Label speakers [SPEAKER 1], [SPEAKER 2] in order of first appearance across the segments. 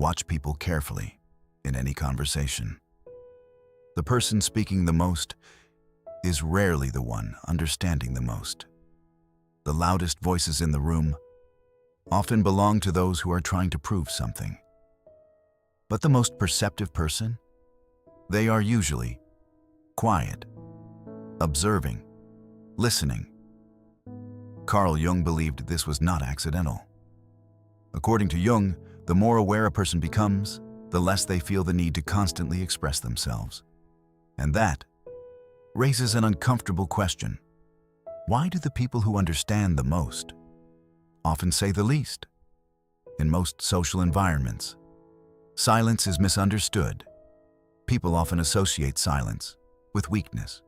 [SPEAKER 1] Watch people carefully in any conversation. The person speaking the most is rarely the one understanding the most. The loudest voices in the room often belong to those who are trying to prove something. But the most perceptive person, they are usually quiet, observing, listening. Carl Jung believed this was not accidental. According to Jung, the more aware a person becomes, the less they feel the need to constantly express themselves. And that raises an uncomfortable question. Why do the people who understand the most often say the least? In most social environments, silence is misunderstood. People often associate silence with weakness.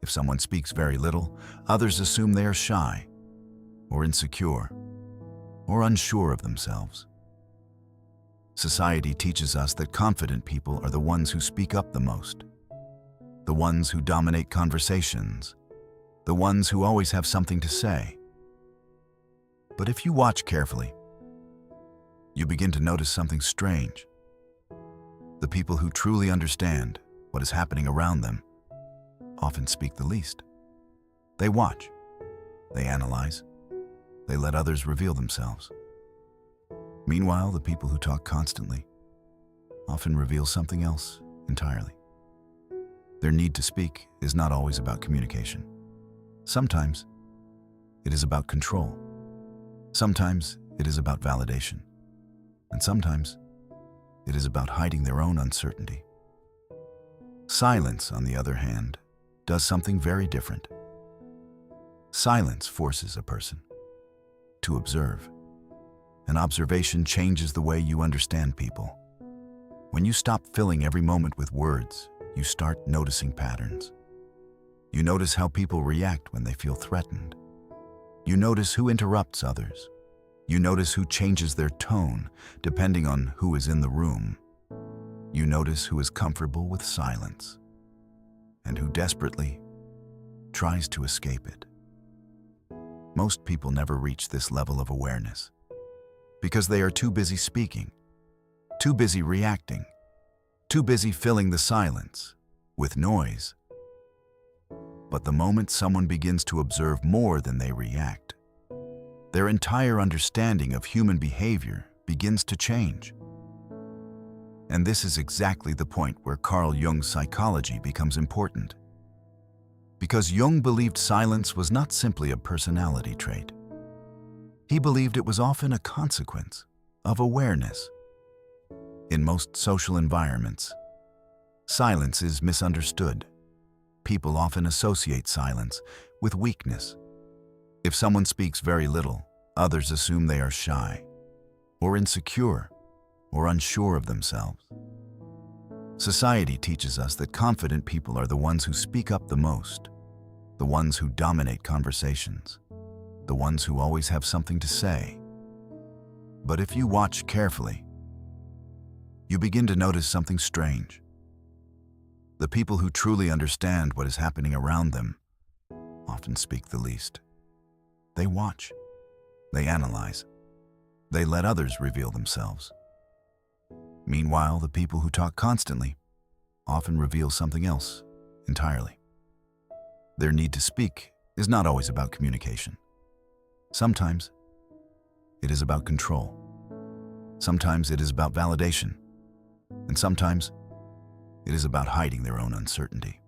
[SPEAKER 1] If someone speaks very little, others assume they are shy, or insecure, or unsure of themselves. Society teaches us that confident people are the ones who speak up the most, the ones who dominate conversations, the ones who always have something to say. But if you watch carefully, you begin to notice something strange. The people who truly understand what is happening around them often speak the least. They watch, they analyze, they let others reveal themselves. Meanwhile, the people who talk constantly often reveal something else entirely. Their need to speak is not always about communication. Sometimes it is about control. Sometimes it is about validation. And sometimes it is about hiding their own uncertainty. Silence, on the other hand, does something very different. Silence forces a person to observe. An observation changes the way you understand people. When you stop filling every moment with words, you start noticing patterns. You notice how people react when they feel threatened. You notice who interrupts others. You notice who changes their tone depending on who is in the room. You notice who is comfortable with silence and who desperately tries to escape it. Most people never reach this level of awareness because they are too busy speaking, too busy reacting, too busy filling the silence with noise. But the moment someone begins to observe more than they react, their entire understanding of human behavior begins to change. And this is exactly the point where Carl Jung's psychology becomes important. Because Jung believed silence was not simply a personality trait. He believed it was often a consequence of awareness. In most social environments, silence is misunderstood. People often associate silence with weakness. If someone speaks very little, others assume they are shy, or insecure, or unsure of themselves. Society teaches us that confident people are the ones who speak up the most, the ones who dominate conversations, the ones who always have something to say. But if you watch carefully, you begin to notice something strange. The people who truly understand what is happening around them often speak the least. They watch, they analyze, they let others reveal themselves. Meanwhile, the people who talk constantly often reveal something else entirely. Their need to speak is not always about communication. Sometimes it is about control. Sometimes it is about validation. And sometimes it is about hiding their own uncertainty.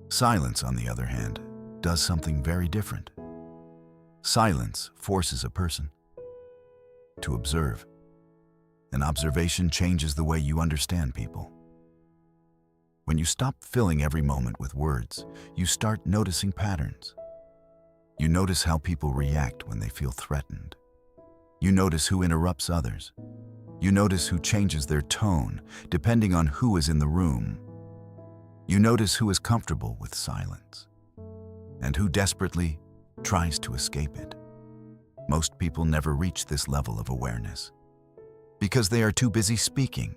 [SPEAKER 1] Silence, on the other hand, does something very different. Silence forces a person to observe. An observation changes the way you understand people. When you stop filling every moment with words, you start noticing patterns. You notice how people react when they feel threatened. You notice who interrupts others. You notice who changes their tone depending on who is in the room. You notice who is comfortable with silence and who desperately tries to escape it. Most people never reach this level of awareness because they are too busy speaking,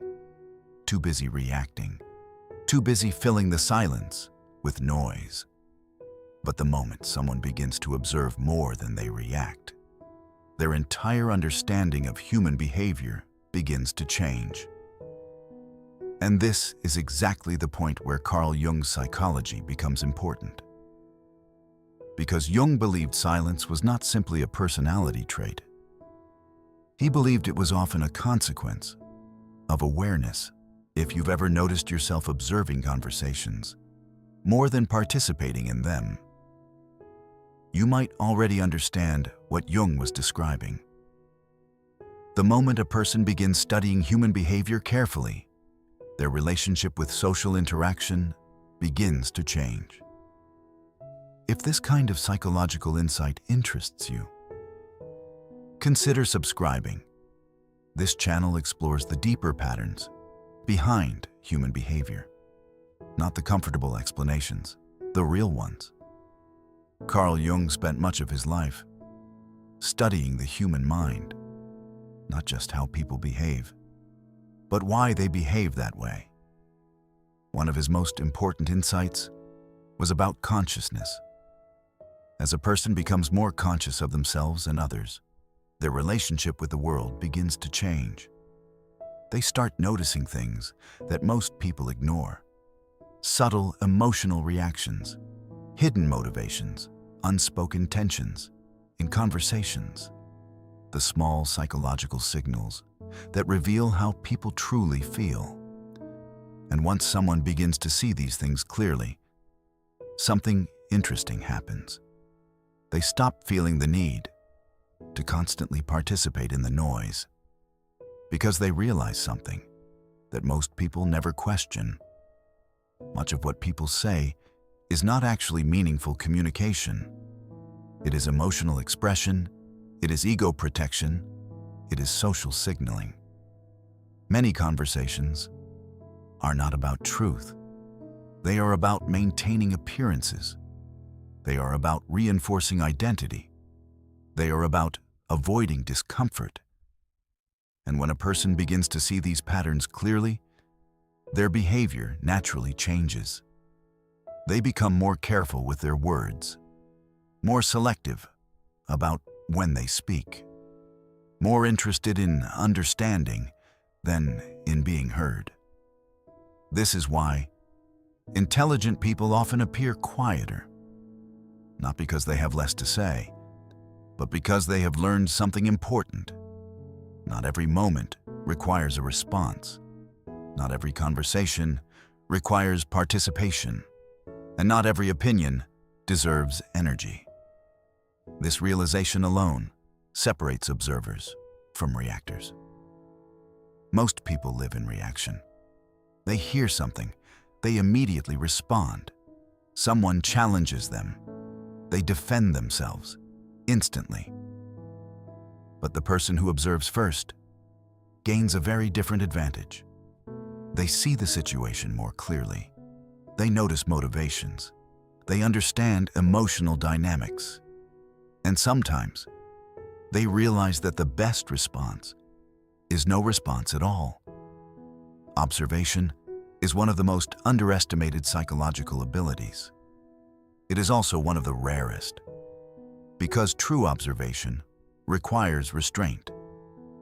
[SPEAKER 1] too busy reacting, too busy filling the silence with noise. But the moment someone begins to observe more than they react, their entire understanding of human behavior begins to change. And this is exactly the point where Carl Jung's psychology becomes important. Because Jung believed silence was not simply a personality trait. He believed it was often a consequence of awareness. If you've ever noticed yourself observing conversations, more than participating in them, you might already understand what Jung was describing. The moment a person begins studying human behavior carefully, their relationship with social interaction begins to change. If this kind of psychological insight interests you, consider subscribing. This channel explores the deeper patterns behind human behavior, not the comfortable explanations, the real ones. Carl Jung spent much of his life studying the human mind, not just how people behave, but why they behave that way. One of his most important insights was about consciousness. As a person becomes more conscious of themselves and others, their relationship with the world begins to change. They start noticing things that most people ignore. Subtle emotional reactions, hidden motivations, unspoken tensions in conversations. The small psychological signals that reveal how people truly feel. And once someone begins to see these things clearly, something interesting happens. They stop feeling the need to constantly participate in the noise because they realize something that most people never question. Much of what people say is not actually meaningful communication. It is emotional expression, it is ego protection, it is social signaling. Many conversations are not about truth. They are about maintaining appearances. They are about reinforcing identity. They are about avoiding discomfort. And when a person begins to see these patterns clearly, their behavior naturally changes. They become more careful with their words, more selective about when they speak, more interested in understanding than in being heard. This is why intelligent people often appear quieter, not because they have less to say, but because they have learned something important. Not every moment requires a response. Not every conversation requires participation. And not every opinion deserves energy. This realization alone separates observers from reactors. Most people live in reaction. They hear something, they immediately respond. Someone challenges them. They defend themselves instantly. But the person who observes first gains a very different advantage. They see the situation more clearly. They notice motivations. They understand emotional dynamics. And sometimes, they realize that the best response is no response at all. Observation is one of the most underestimated psychological abilities. It is also one of the rarest, because true observation requires restraint.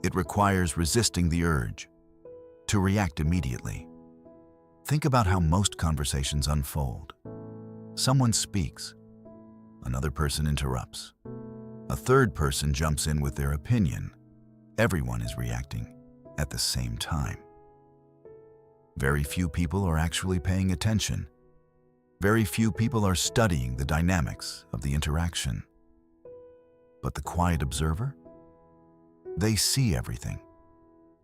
[SPEAKER 1] It requires resisting the urge to react immediately. Think about how most conversations unfold. Someone speaks, another person interrupts, a third person jumps in with their opinion. Everyone is reacting at the same time. Very few people are actually paying attention. Very few people are studying the dynamics of the interaction. But the quiet observer? They see everything.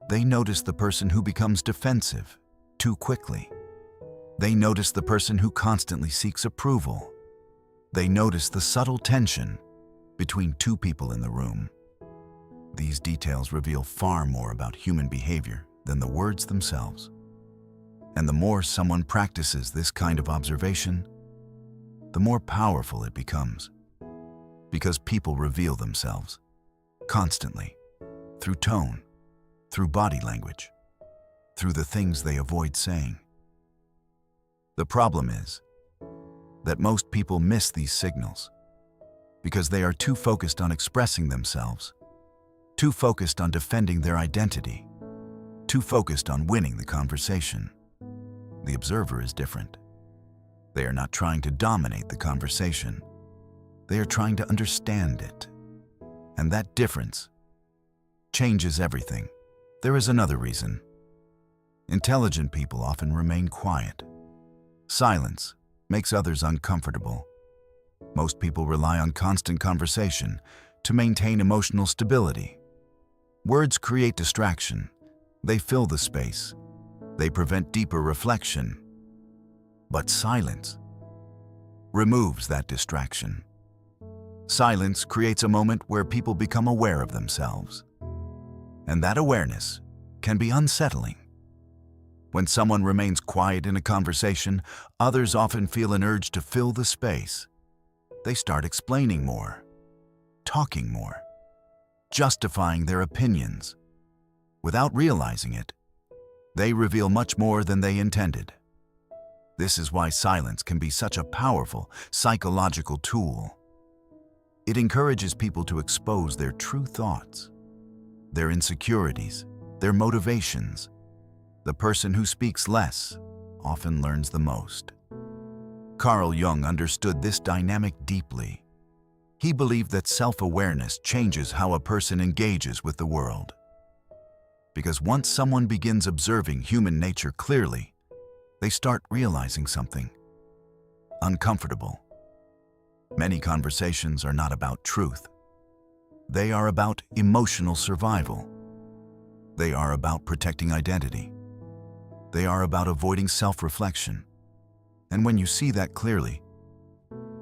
[SPEAKER 1] They notice the person who becomes defensive too quickly. They notice the person who constantly seeks approval. They notice the subtle tension between two people in the room. These details reveal far more about human behavior than the words themselves. And the more someone practices this kind of observation, the more powerful it becomes. Because people reveal themselves constantly, through tone, through body language, through the things they avoid saying. The problem is that most people miss these signals because they are too focused on expressing themselves, too focused on defending their identity, too focused on winning the conversation. The observer is different. They are not trying to dominate the conversation. They are trying to understand it. And that difference changes everything. There is another reason. Intelligent people often remain quiet. Silence makes others uncomfortable. Most people rely on constant conversation to maintain emotional stability. Words create distraction. They fill the space. They prevent deeper reflection. But silence removes that distraction. Silence creates a moment where people become aware of themselves. And that awareness can be unsettling. When someone remains quiet in a conversation, others often feel an urge to fill the space. They start explaining more, talking more, justifying their opinions. Without realizing it, they reveal much more than they intended. This is why silence can be such a powerful psychological tool. It encourages people to expose their true thoughts, their insecurities, their motivations. The person who speaks less often learns the most. Carl Jung understood this dynamic deeply. He believed that self-awareness changes how a person engages with the world. Because once someone begins observing human nature clearly, they start realizing something uncomfortable. Many conversations are not about truth. They are about emotional survival. They are about protecting identity. They are about avoiding self-reflection. And when you see that clearly,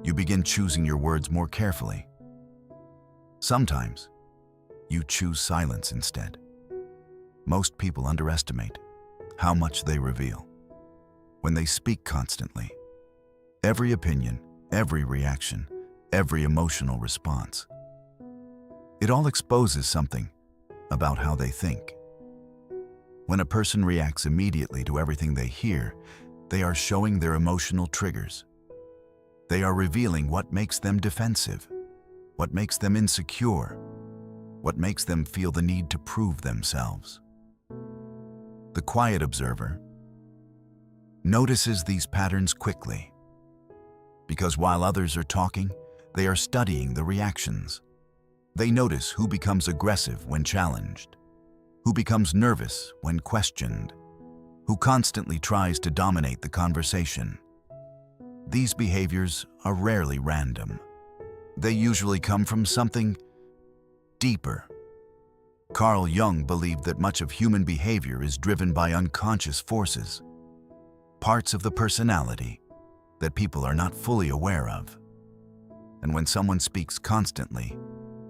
[SPEAKER 1] you begin choosing your words more carefully. Sometimes, you choose silence instead. Most people underestimate how much they reveal. When they speak constantly, every opinion, every reaction, every emotional response, it all exposes something about how they think. When a person reacts immediately to everything they hear, they are showing their emotional triggers. They are revealing what makes them defensive, what makes them insecure, what makes them feel the need to prove themselves. The quiet observer notices these patterns quickly, because while others are talking, they are studying the reactions. They notice who becomes aggressive when challenged, who becomes nervous when questioned, who constantly tries to dominate the conversation. These behaviors are rarely random. They usually come from something deeper. Carl Jung believed that much of human behavior is driven by unconscious forces, parts of the personality that people are not fully aware of. And when someone speaks constantly,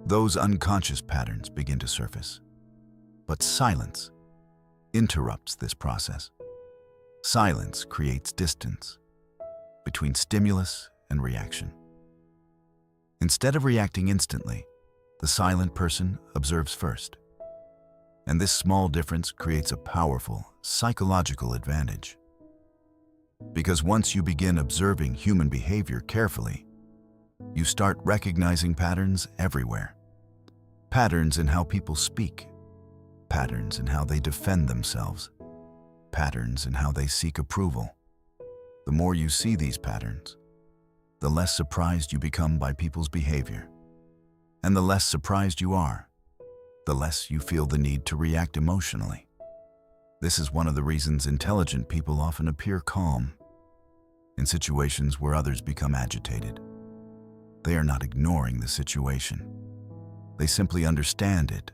[SPEAKER 1] those unconscious patterns begin to surface. But silence interrupts this process. Silence creates distance between stimulus and reaction. Instead of reacting instantly, the silent person observes first. And this small difference creates a powerful psychological advantage. Because once you begin observing human behavior carefully, you start recognizing patterns everywhere. Patterns in how people speak, patterns in how they defend themselves, patterns in how they seek approval. The more you see these patterns, the less surprised you become by people's behavior. And the less surprised you are, the less you feel the need to react emotionally. This is one of the reasons intelligent people often appear calm in situations where others become agitated. They are not ignoring the situation. They simply understand it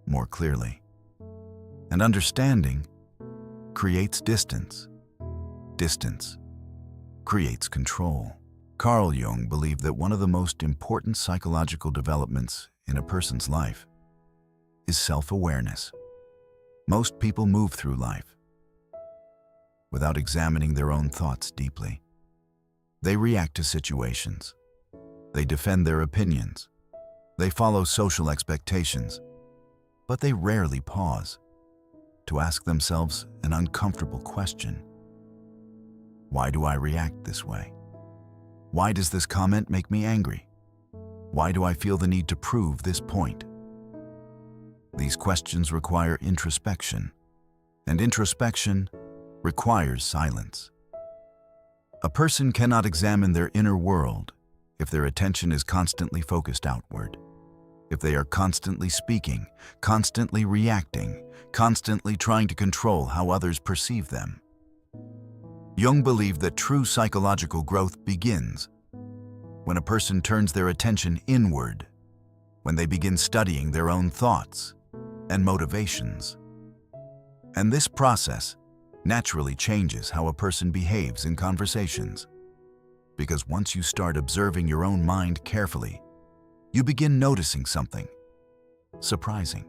[SPEAKER 1] more clearly. And understanding creates distance. Distance creates control. Carl Jung believed that one of the most important psychological developments in a person's life is self-awareness. Most people move through life without examining their own thoughts deeply. They react to situations. They defend their opinions. They follow social expectations. But they rarely pause to ask themselves an uncomfortable question. Why do I react this way? Why does this comment make me angry? Why do I feel the need to prove this point? These questions require introspection. And introspection requires silence. A person cannot examine their inner world if their attention is constantly focused outward. If they are constantly speaking, constantly reacting, constantly trying to control how others perceive them. Jung believed that true psychological growth begins when a person turns their attention inward, when they begin studying their own thoughts and motivations. And this process naturally changes how a person behaves in conversations. Because once you start observing your own mind carefully, you begin noticing something surprising.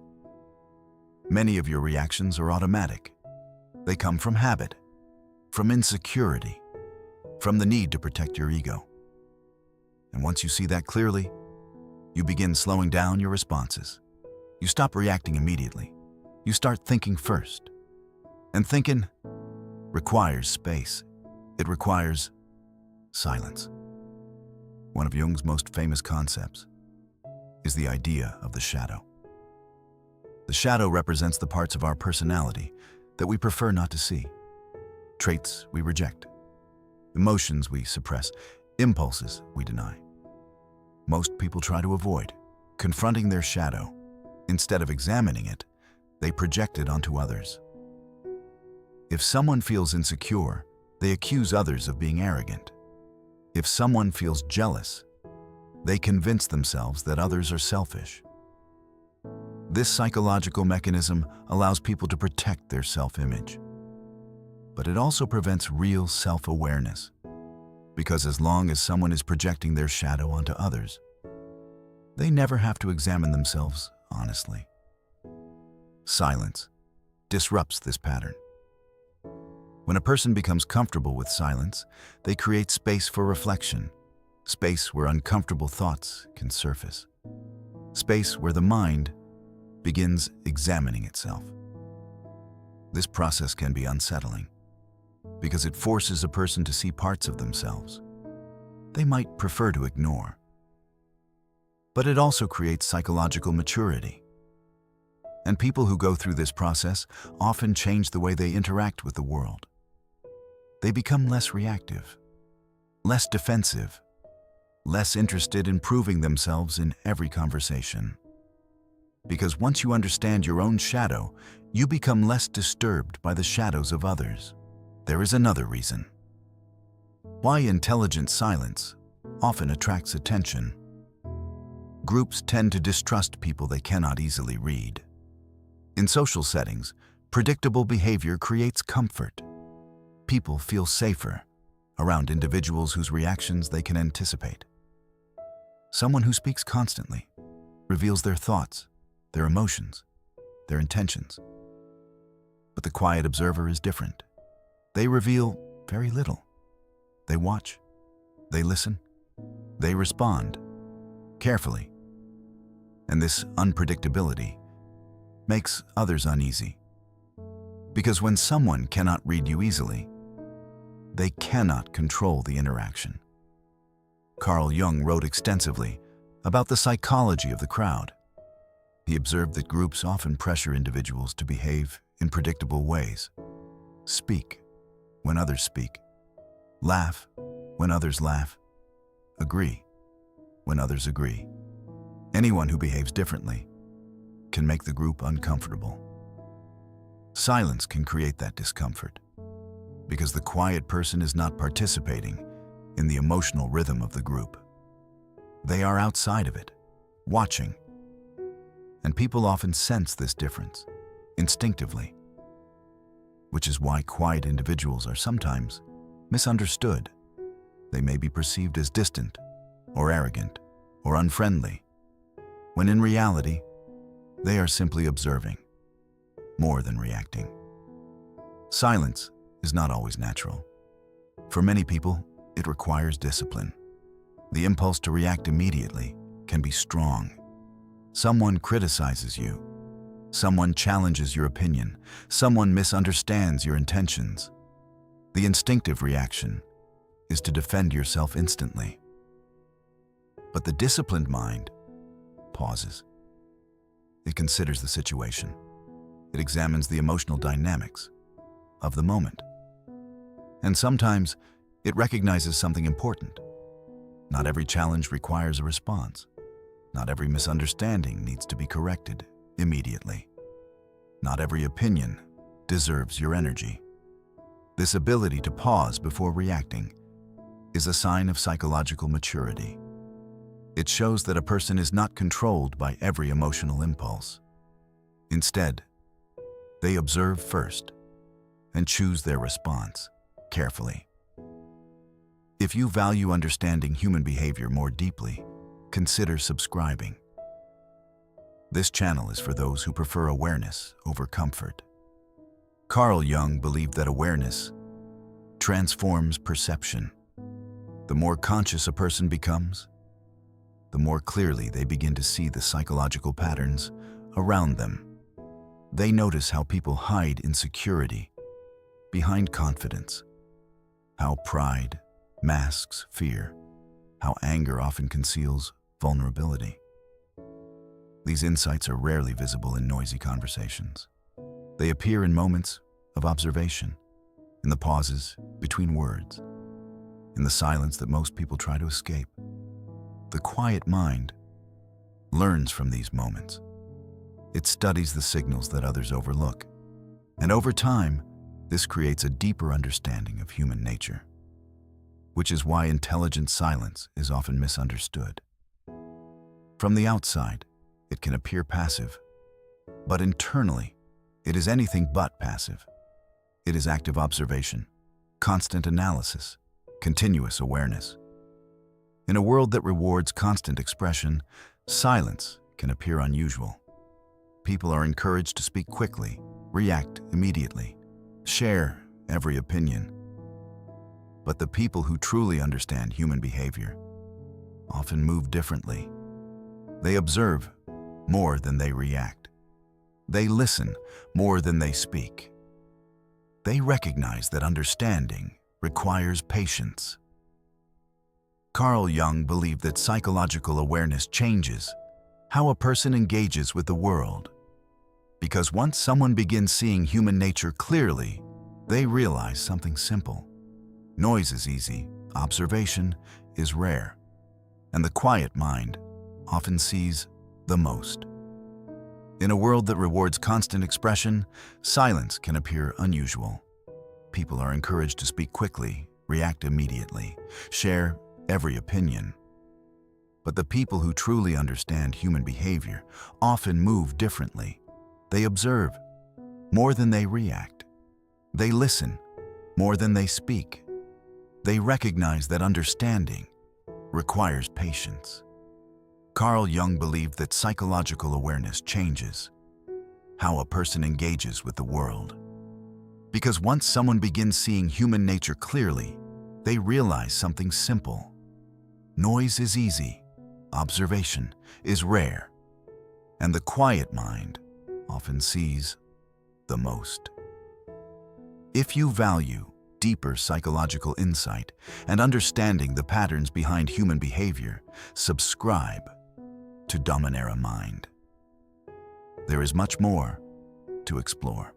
[SPEAKER 1] Many of your reactions are automatic. They come from habit, from insecurity, from the need to protect your ego. And once you see that clearly, you begin slowing down your responses. You stop reacting immediately. You start thinking first. And thinking requires space. It requires silence. One of Jung's most famous concepts is the idea of the shadow. The shadow represents the parts of our personality that we prefer not to see. Traits we reject, emotions we suppress, impulses we deny. Most people try to avoid confronting their shadow. Instead of examining it, they project it onto others. If someone feels insecure, they accuse others of being arrogant. If someone feels jealous, they convince themselves that others are selfish. This psychological mechanism allows people to protect their self-image. But it also prevents real self-awareness, because as long as someone is projecting their shadow onto others, they never have to examine themselves honestly. Silence disrupts this pattern. When a person becomes comfortable with silence, they create space for reflection, space where uncomfortable thoughts can surface, space where the mind begins examining itself. This process can be unsettling because it forces a person to see parts of themselves they might prefer to ignore. But it also creates psychological maturity. And people who go through this process often change the way they interact with the world. They become less reactive, less defensive, less interested in proving themselves in every conversation. Because once you understand your own shadow, you become less disturbed by the shadows of others. There is another reason why intelligent silence often attracts attention. Groups tend to distrust people they cannot easily read. In social settings, predictable behavior creates comfort. People feel safer around individuals whose reactions they can anticipate. Someone who speaks constantly reveals their thoughts, their emotions, their intentions. But the quiet observer is different. They reveal very little. They watch, they listen, they respond carefully. And this unpredictability makes others uneasy. Because when someone cannot read you easily, they cannot control the interaction. Carl Jung wrote extensively about the psychology of the crowd. He observed that groups often pressure individuals to behave in predictable ways. Speak when others speak. Laugh when others laugh. Agree when others agree. Anyone who behaves differently can make the group uncomfortable. Silence can create that discomfort because the quiet person is not participating in the emotional rhythm of the group. They are outside of it, watching. And people often sense this difference instinctively, which is why quiet individuals are sometimes misunderstood. They may be perceived as distant or arrogant or unfriendly, when in reality, they are simply observing more than reacting. Silence is not always natural. For many people, it requires discipline. The impulse to react immediately can be strong. Someone criticizes you. Someone challenges your opinion. Someone misunderstands your intentions. The instinctive reaction is to defend yourself instantly. But the disciplined mind pauses. It considers the situation. it examines the emotional dynamics of the moment. And sometimes, it recognizes something important. Not every challenge requires a response. Not every misunderstanding needs to be corrected immediately. Not every opinion deserves your energy. This ability to pause before reacting is a sign of psychological maturity. It shows that a person is not controlled by every emotional impulse. Instead, they observe first and choose their response carefully. If you value understanding human behavior more deeply, consider subscribing. This channel is for those who prefer awareness over comfort. Carl Jung believed that awareness transforms perception. The more conscious a person becomes, the more clearly they begin to see the psychological patterns around them. They notice how people hide insecurity behind confidence, how pride masks fear, how anger often conceals vulnerability. These insights are rarely visible in noisy conversations. They appear in moments of observation, in the pauses between words, in the silence that most people try to escape. The quiet mind learns from these moments. It studies the signals that others overlook, and over time, this creates a deeper understanding of human nature, which is why intelligent silence is often misunderstood. From the outside, it can appear passive, but internally, it is anything but passive. It is active observation, constant analysis, continuous awareness. In a world that rewards constant expression, silence can appear unusual. People are encouraged to speak quickly, react immediately, share every opinion. But the people who truly understand human behavior often move differently. They observe more than they react. They listen more than they speak. They recognize that understanding requires patience. Carl Jung believed that psychological awareness changes how a person engages with the world. Because once someone begins seeing human nature clearly, they realize something simple. Noise is easy, observation is rare, and the quiet mind often sees the most. In a world that rewards constant expression, silence can appear unusual. People are encouraged to speak quickly, react immediately, share every opinion. But the people who truly understand human behavior often move differently. They observe more than they react. They listen more than they speak. They recognize that understanding requires patience. Carl Jung believed that psychological awareness changes how a person engages with the world. Because once someone begins seeing human nature clearly, they realize something simple. Noise is easy, observation is rare, and the quiet mind often sees the most. If you value deeper psychological insight and understanding the patterns behind human behavior, subscribe to Dominera Mind. There is much more to explore.